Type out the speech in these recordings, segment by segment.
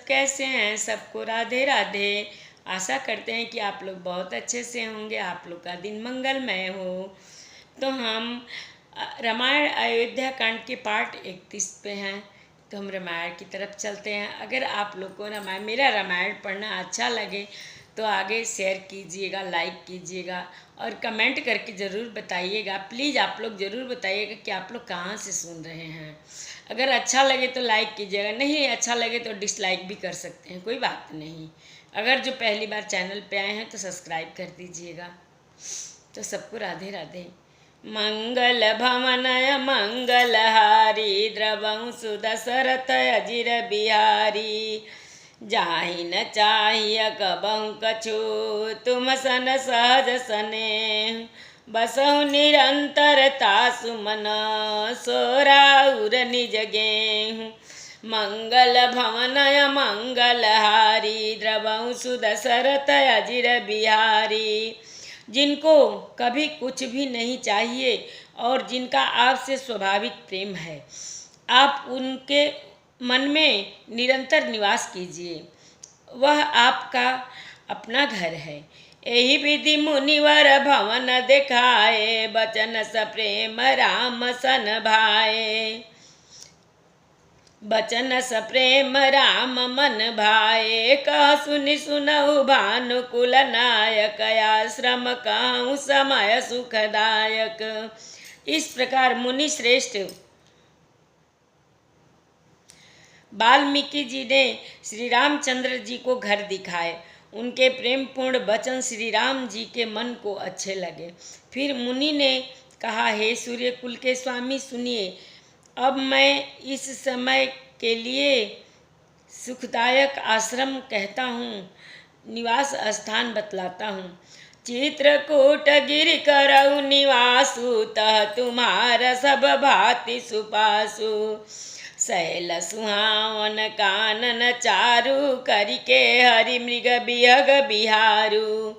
सब कैसे हैं? सबको राधे राधे। आशा करते हैं कि आप लोग बहुत अच्छे से होंगे, आप लोग का दिन मंगलमय हो। तो हम रामायण अयोध्या कांड के पार्ट 31 पे हैं। तो हम रामायण की तरफ चलते हैं। अगर आप लोग को मेरा रामायण पढ़ना अच्छा लगे तो आगे शेयर कीजिएगा, लाइक कीजिएगा और कमेंट करके ज़रूर बताइएगा। प्लीज़ आप लोग ज़रूर बताइएगा कि आप लोग कहाँ से सुन रहे हैं। अगर अच्छा लगे तो लाइक कीजिएगा, नहीं अच्छा लगे तो डिसलाइक भी कर सकते हैं, कोई बात नहीं। अगर जो पहली बार चैनल पे आए हैं तो सब्सक्राइब कर दीजिएगा। तो सबको राधे राधे। मंगल भवनय मंगलहारी द्रवंसु दशरथ अजिर बिहारी। जाहि न चाहिए कबहु कछु तुम सन सहज सने। बसहु निरंतर तासु मन सोराउर निज गेहूँ। मंगल भवनय मंगलहारी द्रवंसु दशरथ अजिर बिहारी। जिनको कभी कुछ भी नहीं चाहिए और जिनका आपसे स्वाभाविक प्रेम है, आप उनके मन में निरंतर निवास कीजिए। वह आपका अपना घर है। यही विधि मुनिवर भवन दिखाए, बचन स प्रेम राम सन भाए। बचन स प्रेम राम मन भाए, कह सुनि सुनहु भानुकुल नायक, आश्रम कहूँ समय सुखदायक। इस प्रकार मुनि श्रेष्ठ वाल्मीकि जी ने श्री रामचंद्र जी को घर दिखाए। उनके प्रेमपूर्ण वचन श्री राम जी के मन को अच्छे लगे। फिर मुनि ने कहा, हे सूर्य कुल के स्वामी सुनिए, अब मैं इस समय के लिए सुखदायक आश्रम कहता हूँ, निवास स्थान बतलाता हूँ। चित्रकूट गिरि करऊ निवासु, तह तुम्हारा सब भांति सुपासु। शैल सुहावन कानन चारु, करिके हरि मृग बिहग बिहारू।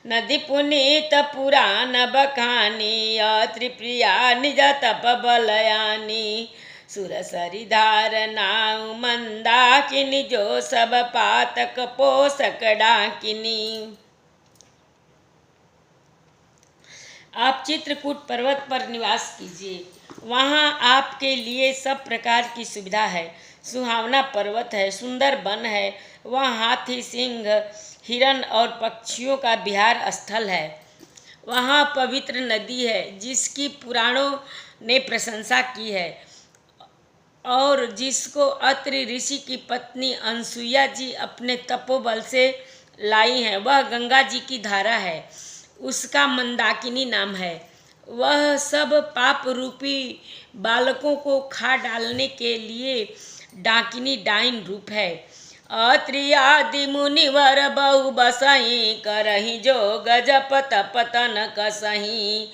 नदी पुनीत पुराण बखानी, त्रिप्रिया निज तप बलयानी। सुरसरी धार नाउ मंदाकिनी, जो सब पातक पोषक डाकिनी। आप चित्रकूट पर्वत पर निवास कीजिए। वहाँ आपके लिए सब प्रकार की सुविधा है। सुहावना पर्वत है, सुंदर वन है। वह हाथी, सिंह, हिरण और पक्षियों का विहार स्थल है। वहाँ पवित्र नदी है जिसकी पुराणों ने प्रशंसा की है और जिसको अत्रि ऋषि की पत्नी अनसुईया जी अपने तपोबल से लाई हैं। वह गंगा जी की धारा है, उसका मंदाकिनी नाम है। वह सब पाप रूपी बालकों को खा डालने के लिए डाकिनी डाइन रूप है। अत्रि आदि मुनिवर बहु बसही, करही जोग जप तप तन कसही।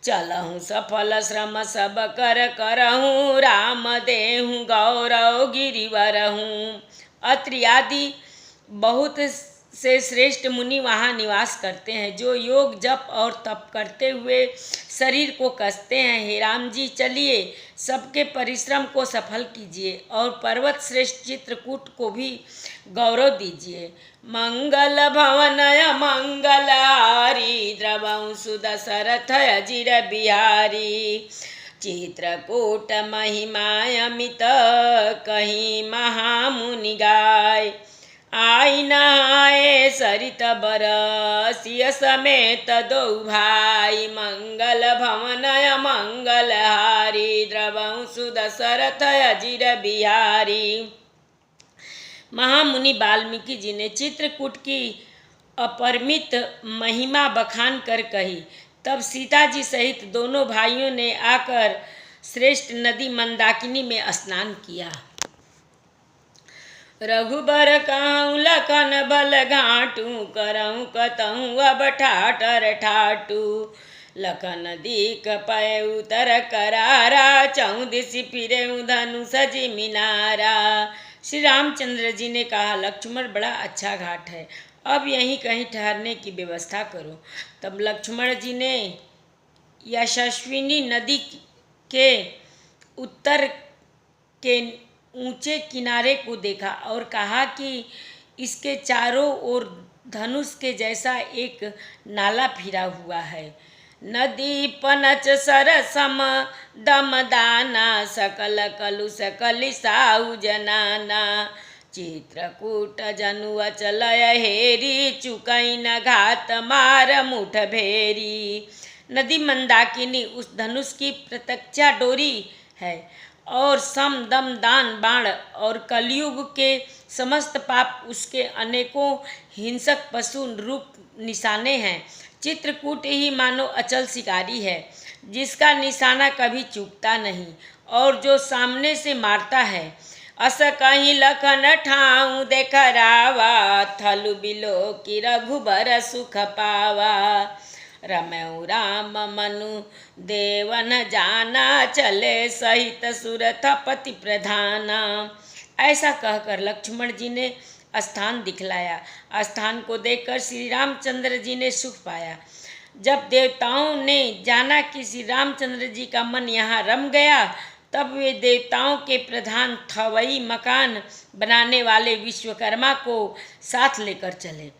चलहूँ सफल श्रम सब कर करहूँ, राम देहूँ गौरव गिरिवरहूँ। अत्रि आदि बहुत से श्रेष्ठ मुनि वहाँ निवास करते हैं, जो योग जप और तप करते हुए शरीर को कसते हैं। हे राम जी, चलिए सबके परिश्रम को सफल कीजिए और पर्वत श्रेष्ठ चित्रकूट को भी गौरव दीजिए। मंगल भवनय मंगलहारी, द्रवंसु दशरथ अजिर बिहारी। चित्रकूट महिमा अमित, कहीं महामुनि गाय। आई नहाए सरित बरसिय, समेत दो भाई। मंगल भवनय मंगलहारी, द्रवंसु दशरथ अजिर बिहारी। महामुनि वाल्मीकि जी ने चित्रकूट की अपरिमित महिमा बखान कर कही। तब सीता जी सहित दोनों भाइयों ने आकर श्रेष्ठ नदी मंदाकिनी में स्नान किया। रघुबर कहूँ लखन बल घाटू, करहूँ कतहूँ अब ठाटर ठाटू। लखन दीक पय उतर करारा, चौदिस फिरे धनुष जिमिनारा। श्री रामचंद्र जी ने कहा, लक्ष्मण बड़ा अच्छा घाट है, अब यहीं कहीं ठहरने की व्यवस्था करो। तब लक्ष्मण जी ने यशस्विनी नदी के उत्तर के ऊंचे किनारे को देखा और कहा कि इसके चारों ओर धनुष के जैसा एक नाला फिरा हुआ है। नदी पनच सरसम दमदाना सकल कलुष कलिसाऊ जनाना चित्रकूट जनु अचलय हेरी चुकैन घात मार मुठ भेरी। नदी मंदाकिनी उस धनुष की प्रत्यक्षा डोरी है और सम दम दान बाण और कलयुग के समस्त पाप उसके अनेकों हिंसक पशु रूप निशाने हैं। चित्रकूट ही मानो अचल शिकारी है जिसका निशाना कभी चूकता नहीं और जो सामने से मारता है। अस कहीं लखन ठाऊं देखरावा थलु बिलो की रघुबर सुख पावा। रमऊ राम मनु देवन जाना चले सहित सुरथ पति प्रधाना। ऐसा कहकर लक्ष्मण जी ने स्थान दिखलाया। स्थान को देखकर श्री रामचंद्र जी ने सुख पाया। जब देवताओं ने जाना कि श्री रामचंद्र जी का मन यहाँ रम गया तब वे देवताओं के प्रधान थवई मकान बनाने वाले विश्वकर्मा को साथ लेकर चले।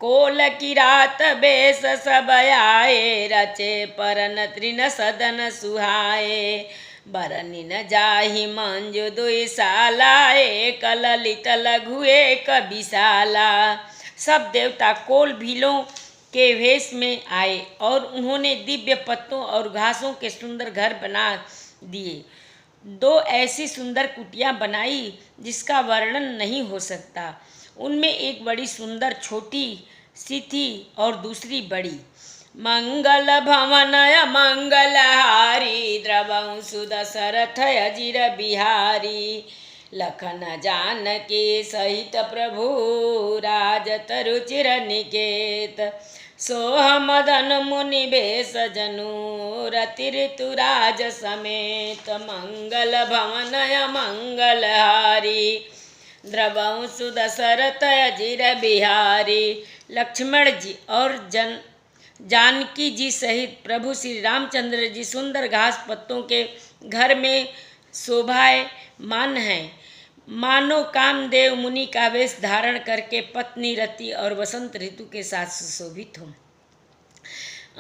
कोल की रात बेस सब आए रचे परन तृण सदन सुहाए। बरनी न जाहि मंजु दुई साला एक ललित लघु एक विशाला। सब देवता कोल भीलों के वेश में आए और उन्होंने दिव्य पत्तों और घासों के सुंदर घर बना दिए। दो ऐसी सुंदर कुटियां बनाई जिसका वर्णन नहीं हो सकता। उनमें एक बड़ी सुंदर छोटी सी थी और दूसरी बड़ी। मंगल भवन मंगलहारी द्रवं सुदशरथ अजिर बिहारी। लखन जानकी सहित प्रभु राजत रुचिर निकेत। सोह मदन मुनि बेश जनु रति ऋतुराज समेत। मंगल भवन मंगलहारी द्रवं सुदशरथ अजिर बिहारी। लक्ष्मण जी और जानकी जी सहित प्रभु श्री रामचंद्र जी सुंदर घास पत्तों के घर में शोभायमान हैं। मानो कामदेव मुनि का वेश धारण करके पत्नी रति और वसंत ऋतु के साथ सुशोभित हो।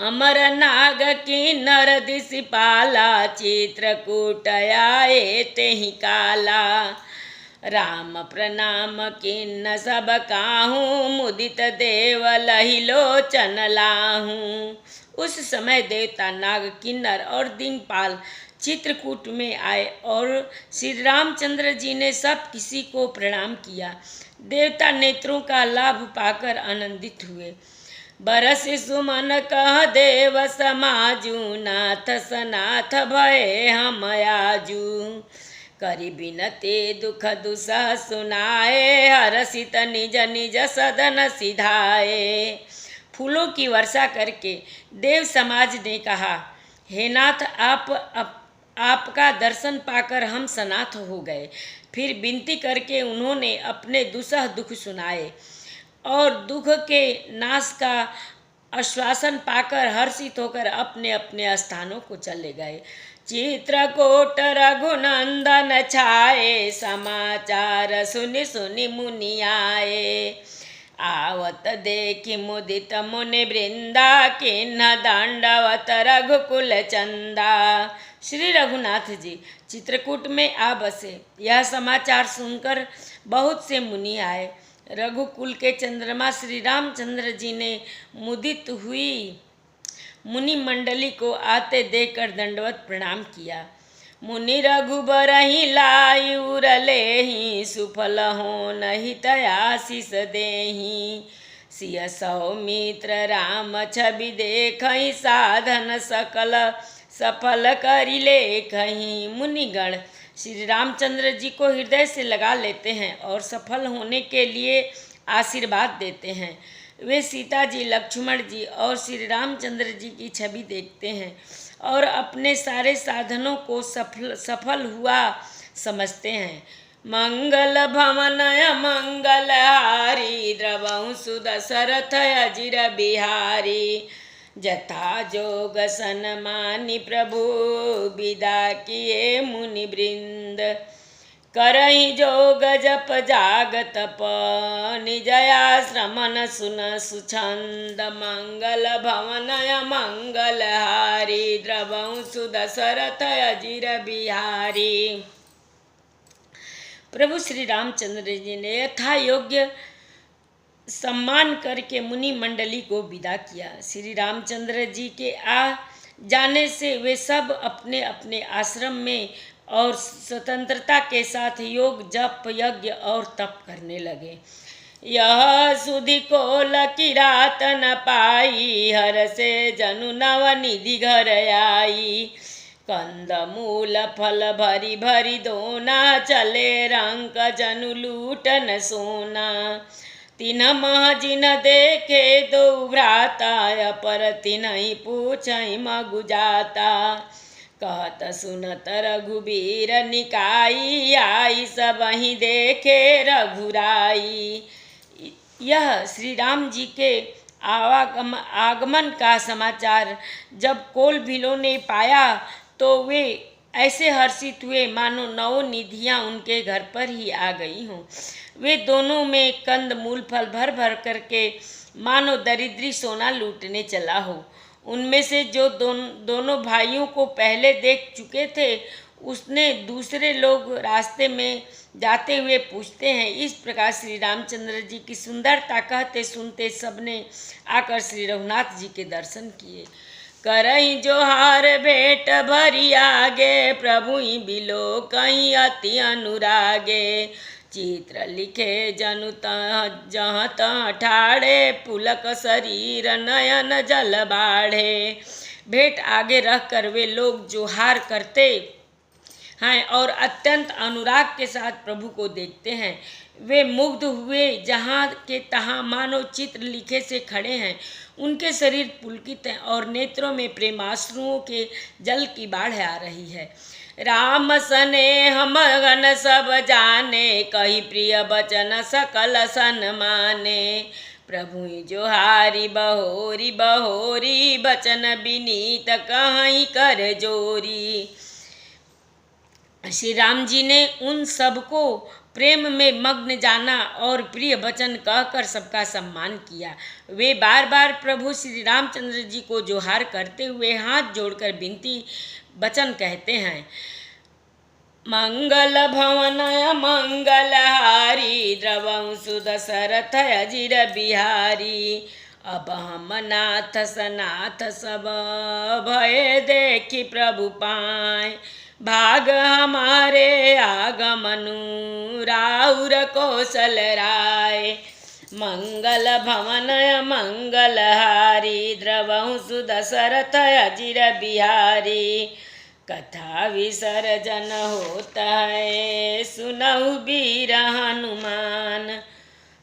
अमर नाग किन्नर दिशिपाला चित्रकूट आए तेहि काला। राम प्रणाम किन्न सब काहूँ मुदित देव लहि लोचन लाहूँ। उस समय देवता नाग किन्नर और दिनपाल चित्रकूट में आए और श्री रामचंद्र जी ने सब किसी को प्रणाम किया। देवता नेत्रों का लाभ पाकर आनंदित हुए। बरस सुमन कह देव समाजू नाथ सनाथ भय हम आजू। करि बिनते दुख दुसह सुनाए हरसित निज निज सदन सिधाए। फूलों की वर्षा करके देव समाज ने कहा, हे नाथ आपका दर्शन पाकर हम सनाथ हो गए। फिर विनती करके उन्होंने अपने दुसह दुख सुनाए और दुख के नाश का आश्वासन पाकर हर्षित होकर अपने अपने स्थानों को चले गए। चित्रकूट रघुनंदन छाए समाचार सुनि सुनि मुनि आए। आवत देखि मुदित मुनि वृंदा किन्ह दंडवत रघुकुल चंदा। श्री रघुनाथ जी चित्रकूट में आ बसे। यह समाचार सुनकर बहुत से मुनि आए। रघुकुल के चंद्रमा श्री रामचंद्र जी ने मुदित हुई मुनि मंडली को आते देखकर दंडवत प्रणाम किया। मुनि रघुबर ही लायु रलेहि सुफल हो नहीं तयाशीष देहि। सिय सौमित्र राम छवि देखहि साधन सकल सफल करि लेखहि। मुनिगण श्री रामचंद्र जी को हृदय से लगा लेते हैं और सफल होने के लिए आशीर्वाद देते हैं। वे सीता जी, लक्ष्मण जी और श्री रामचंद्र जी की छवि देखते हैं और अपने सारे साधनों को सफल हुआ समझते हैं। मंगल भवन मंगलहारी द्रवं सुदशरथ अजिर बिहारी। जथा जोग सनमानि प्रभु विदा किए मुनि वृंद। करहि जोग जप जागत प निजयाश्रमन सुन सुछंद मंगल भवनय मंगलहारी द्रवं सुदशरथ अजिर बिहारी। प्रभु श्री रामचंद्र जी ने यथा योग्य सम्मान करके मुनि मंडली को विदा किया। श्री रामचंद्र जी के आ जाने से वे सब अपने अपने आश्रम में और स्वतंत्रता के साथ योग जप यज्ञ और तप करने लगे। यह सुधि को लकीरात न पाई हर से जनु नव निधि घर आई। कंद मूल फल भरी भरी दोना चले रंक जनु लूटन सोना। तिन्ह मह जिन देखे दो भ्राता अपर तिन्हि पूछहि मगु जाता। कहत सुनत रघुबीर निकाई आई सबहि देखे रघुराई। यह श्री राम जी के आगमन का समाचार जब कोल भीलों ने पाया तो वे ऐसे हर्षित हुए मानो नौ निधियाँ उनके घर पर ही आ गई हों। वे दोनों में कंद मूल फल भर भर करके मानो दरिद्री सोना लूटने चला हो। उनमें से जो दोनों भाइयों को पहले देख चुके थे उसने दूसरे लोग रास्ते में जाते हुए पूछते हैं। इस प्रकार श्री रामचंद्र जी की सुंदरता कहते सुनते सबने आकर श्री रघुनाथ जी के दर्शन किए। करहि जोहार भेंट भरी आगे प्रभु बिलो कहीं अति अनुरागे। चित्र लिखे जनु जहाँ तहाँ ठाड़े पुलक शरीर नयन जल बाढ़े। भेंट आगे रख कर वे लोग जोहार करते हैं और अत्यंत अनुराग के साथ प्रभु को देखते हैं। वे मुग्ध हुए जहाँ के तहाँ मानो चित्र लिखे से खड़े हैं। उनके शरीर पुलकित हैं और नेत्रों में प्रेमाश्रुओं के जल की बाढ़ आ रही है। राम स्नेह मगन सब जाने कही प्रिय बचन सकल सन माने। प्रभु जोहारी बहोरी बहोरी बचन विनीत कहीं कर जोरी। श्री राम जी ने उन सबको प्रेम में मग्न जाना और प्रिय वचन कहकर सबका सम्मान किया। वे बार बार प्रभु श्री रामचंद्र जी को जोहार करते हुए हाथ जोड़कर विनती वचन कहते हैं। मंगल भवनय मंगलहारी द्रवं सुदशरथ अजिर बिहारी। अब हम नाथ सनाथ सब भय देखी प्रभु पाए। भाग हमारे आगमनु राउर कौशल राय। मंगल भवनय मंगलहारी द्रवं सुदशरथ अजिर बिहारी। कथा विसर्जन होता है सुनहु वीर हनुमान।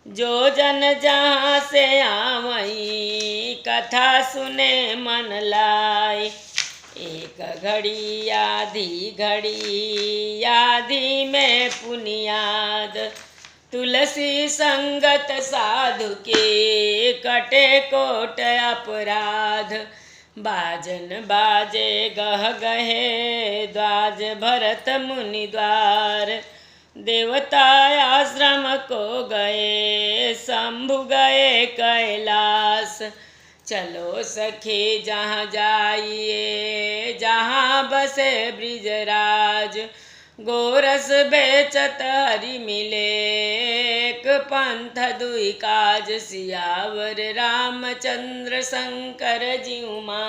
जो जन जहाँ से आवई कथा सुने मन लाई। एक घड़ी आधी में पुनियाद। तुलसी संगत साधु के कटे कोट अपराध। बाजन बाजे गह गहे द्वाज भरत मुनि द्वार। देवता आश्रम को गए शंभु गए कैलाश। चलो सखी जहाँ जाइए जहाँ बसे ब्रिजराज। गोरस बेचत हरि मिले एक पंथ दुई काज। सियावर रामचंद्र शंकर जी उमा।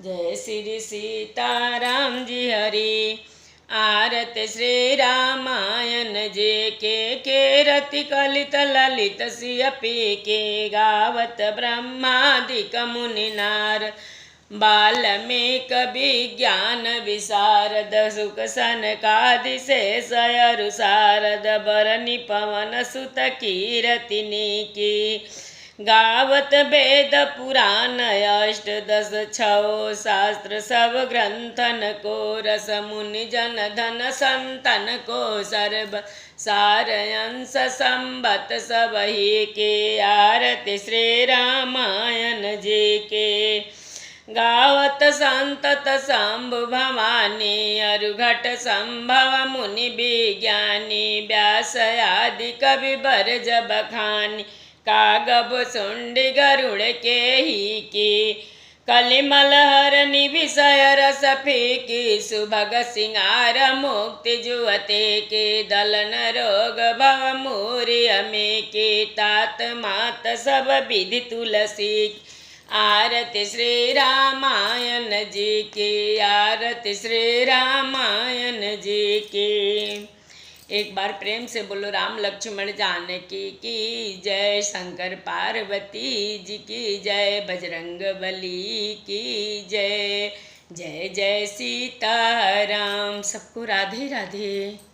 जय श्री सीताराम जी हरि। आरत श्री रामायण जे के रति कलित ललित सियपी के। गावत ब्रह्मादिक मुनि नार। बाल्मीक विज्ञान विशारद। सुख सनकादि शेष अरु शारद। बरनि पवन सुत कीरतिनी की। गावत वेद पुराण अष्टदश छौ शास्त्र सब ग्रंथन को। रस मुनि जन धन संतन को सर्व सार अंश संबत सबही के। आरती श्री रामायण जी के। गावत संतत शंभु भवानी अरुघट संभव मुनि विज्ञानी व्यास आदि कवि बर जब खानी कागब सुंडी गरुड़ के ही की कलिमल हरनि विषय रस फीकी सुभग सिंगार मुक्ति जुवते के दलन रोग भव मूर्य में के तात मात सब विधि तुलसी आरती श्री रामायण जी की आरती श्री रामायण जी की। एक बार प्रेम से बोलो राम लक्ष्मण जानकी की जय, शंकर पार्वती जी की जय, बजरंग बली की जय। जय जय सीताराम। सबको राधे राधे।